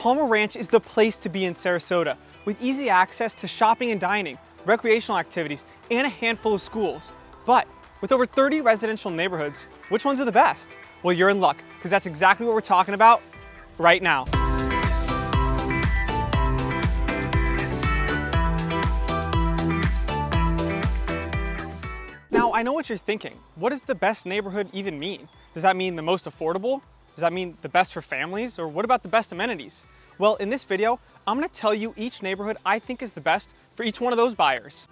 Palmer Ranch is the place to be in Sarasota, with easy access to shopping and dining, recreational activities, and a handful of schools. But with over 30 residential neighborhoods, which ones are the best? Well, you're in luck, because that's exactly what we're talking about right now. Now, I know what you're thinking. What does the best neighborhood even mean? Does that mean the most affordable? Does that mean the best for families? Or what about the best amenities? Well, in this video, I'm gonna tell you each neighborhood I think is the best for each one of those buyers.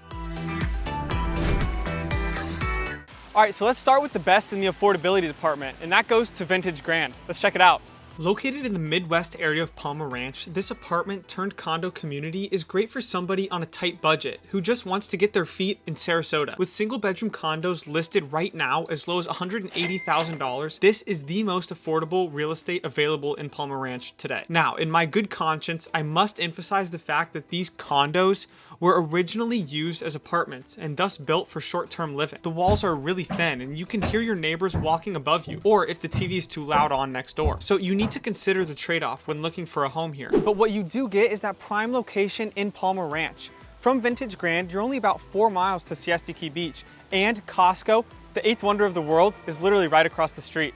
All right, so let's start with the best in the affordability department, and that goes to Vintage Grand. Let's check it out. Located in the Midwest area of Palmer Ranch, this apartment turned condo community is great for somebody on a tight budget who just wants to get their feet in Sarasota. With single bedroom condos listed right now as low as $180,000, this is the most affordable real estate available in Palmer Ranch today. Now, in my good conscience, I must emphasize the fact that these condos were originally used as apartments and thus built for short-term living. The walls are really thin and you can hear your neighbors walking above you, or if the TV is too loud on next door. So you need to consider the trade-off when looking for a home here. But what you do get is that prime location in Palmer Ranch. From Vintage Grand, you're only about 4 miles to Siesta Key Beach, and Costco, the eighth wonder of the world, is literally right across the street.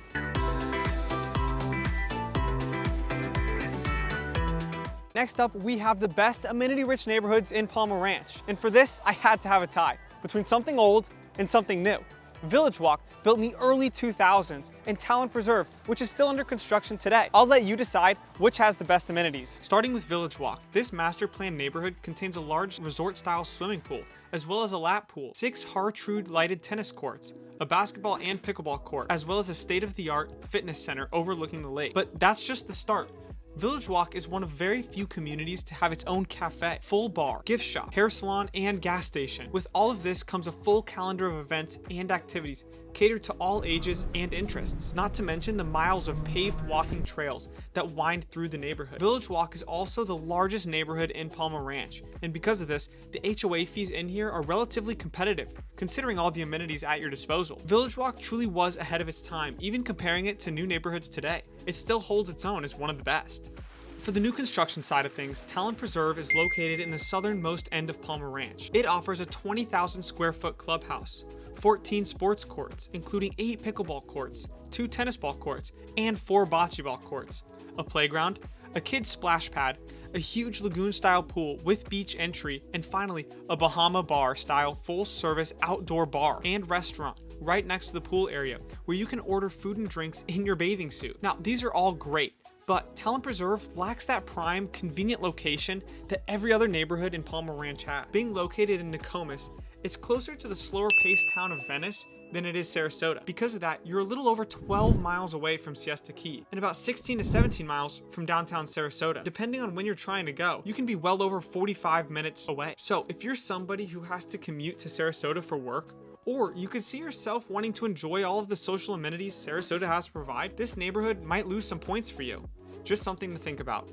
Next up, we have the best amenity-rich neighborhoods in Palmer Ranch. And for this, I had to have a tie between something old and something new. Village Walk, built in the early 2000s, and Talon Preserve, which is still under construction today. I'll let you decide which has the best amenities. Starting with Village Walk, this master plan neighborhood contains a large resort-style swimming pool, as well as a lap pool, 6 Hartrude lighted tennis courts, a basketball and pickleball court, as well as a state-of-the-art fitness center overlooking the lake. But that's just the start. Village Walk is one of very few communities to have its own cafe, full bar, gift shop, hair salon, and gas station. With all of this comes a full calendar of events and activities catered to all ages and interests, not to mention the miles of paved walking trails that wind through the neighborhood. Village Walk is also the largest neighborhood in Palmer Ranch, and because of this, the HOA fees in here are relatively competitive, considering all the amenities at your disposal. Village Walk truly was ahead of its time, even comparing it to new neighborhoods today. It still holds its own as one of the best. For the new construction side of things, Talon Preserve is located in the southernmost end of Palmer Ranch. It offers a 20,000 square foot clubhouse, 14 sports courts, including 8 pickleball courts, 2 tennis ball courts, and 4 bocce ball courts, a playground, a kid's splash pad, a huge lagoon-style pool with beach entry, and finally, a Bahama Bar-style full-service outdoor bar and restaurant right next to the pool area, where you can order food and drinks in your bathing suit. Now, these are all great, but Talon Preserve lacks that prime, convenient location that every other neighborhood in Palmer Ranch has. Being located in Nokomis, it's closer to the slower-paced town of Venice than it is Sarasota. Because of that, you're a little over 12 miles away from Siesta Key and about 16 to 17 miles from downtown Sarasota. Depending on when you're trying to go, you can be well over 45 minutes away. So if you're somebody who has to commute to Sarasota for work, or you could see yourself wanting to enjoy all of the social amenities Sarasota has to provide, this neighborhood might lose some points for you. Just something to think about.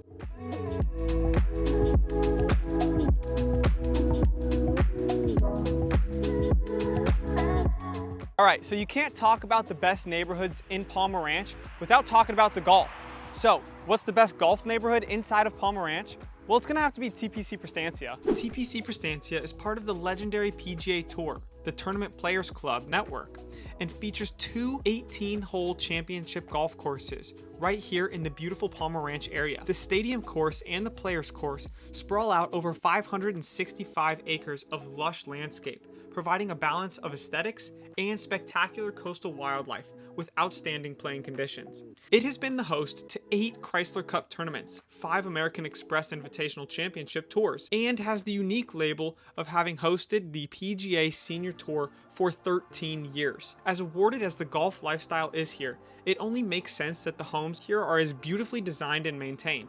All right, so you can't talk about the best neighborhoods in Palmer Ranch without talking about the golf. So, what's the best golf neighborhood inside of Palmer Ranch? Well, it's gonna have to be TPC Prestantia. TPC Prestantia is part of the legendary PGA Tour, the Tournament Players Club network, and features 2 18-hole championship golf courses right here in the beautiful Palmer Ranch area. The stadium course and the players course sprawl out over 565 acres of lush landscape, providing a balance of aesthetics and spectacular coastal wildlife with outstanding playing conditions. It has been the host to 8 Chrysler Cup tournaments, 5 American Express Invitational Championship tours, and has the unique label of having hosted the PGA Senior Tour for 13 years. As awarded as the golf lifestyle is here, it only makes sense that the homes here are as beautifully designed and maintained.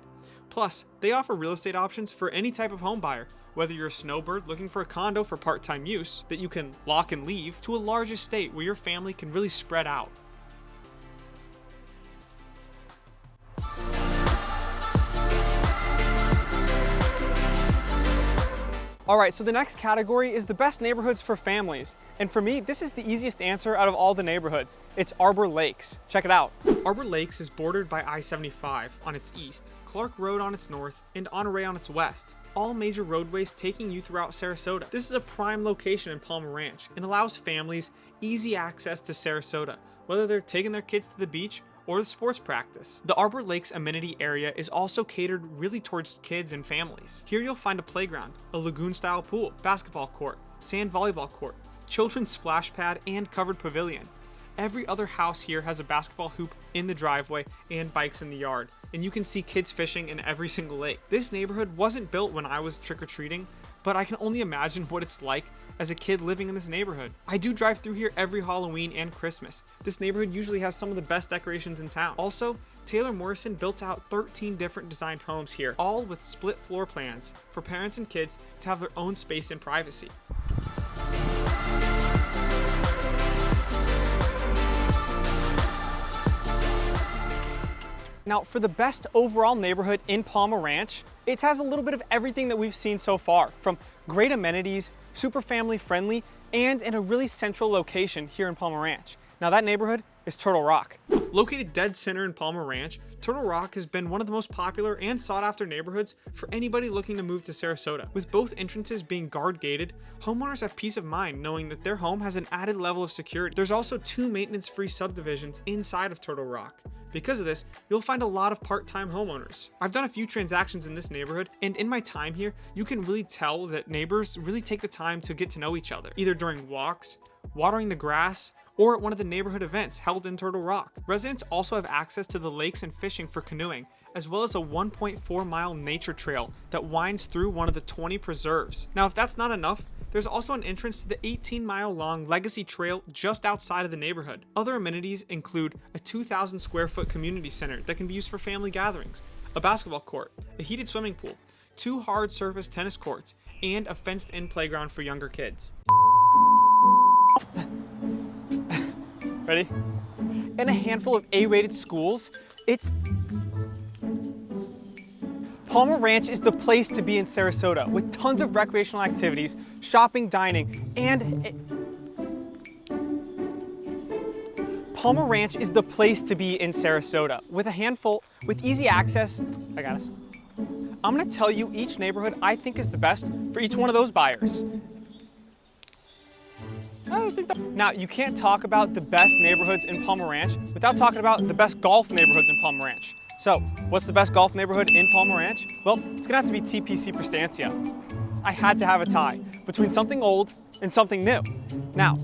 Plus, they offer real estate options for any type of home buyer, whether you're a snowbird looking for a condo for part-time use that you can lock and leave, to a large estate where your family can really spread out. All right, so the next category is the best neighborhoods for families. And for me, this is the easiest answer out of all the neighborhoods. It's Arbor Lakes. Check it out. Arbor Lakes is bordered by I-75 on its east, Clark Road on its north, and Honore on its west, all major roadways taking you throughout Sarasota. This is a prime location in Palmer Ranch and allows families easy access to Sarasota, whether they're taking their kids to the beach or the sports practice. The Arbor Lakes amenity area is also catered really towards kids and families. Here you'll find a playground, a lagoon-style pool, basketball court, sand volleyball court, children's splash pad, and covered pavilion. Every other house here has a basketball hoop in the driveway and bikes in the yard, and you can see kids fishing in every single lake. This neighborhood wasn't built when I was trick-or-treating, but I can only imagine what it's like as a kid living in this neighborhood. I do drive through here every Halloween and Christmas. This neighborhood usually has some of the best decorations in town. Also, Taylor Morrison built out 13 different designed homes here, all with split floor plans for parents and kids to have their own space and privacy. Now, for the best overall neighborhood in Palmer Ranch, it has a little bit of everything that we've seen so far, from great amenities, super family friendly, and in a really central location here in Palmer Ranch. Now, that neighborhood is Turtle Rock. Located dead center in Palmer Ranch, Turtle Rock has been one of the most popular and sought after neighborhoods for anybody looking to move to Sarasota. With both entrances being guard gated, homeowners have peace of mind knowing that their home has an added level of security. There's also 2 maintenance-free subdivisions inside of Turtle Rock. Because of this, you'll find a lot of part-time homeowners. I've done a few transactions in this neighborhood, and in my time here, you can really tell that neighbors really take the time to get to know each other, either during walks, watering the grass, or at one of the neighborhood events held in Turtle Rock. Residents also have access to the lakes and fishing for canoeing, as well as a 1.4-mile nature trail that winds through one of the 20 preserves. Now, if that's not enough, there's also an entrance to the 18-mile-long Legacy Trail just outside of the neighborhood. Other amenities include a 2,000 square foot community center that can be used for family gatherings, a basketball court, a heated swimming pool, 2 hard surface tennis courts, and a fenced-in playground for younger kids. Ready? And a handful of A-rated schools. Palmer Ranch is the place to be in Sarasota, with tons of recreational activities, shopping, dining, and Palmer Ranch is the place to be in Sarasota, with easy access. I got us. I'm gonna tell you each neighborhood I think is the best for each one of those buyers. Now, you can't talk about the best neighborhoods in Palmer Ranch without talking about the best golf neighborhoods in Palmer Ranch. So, what's the best golf neighborhood in Palmer Ranch? Well, it's gonna have to be TPC Prestantia. I had to have a tie between something old and something new. Now,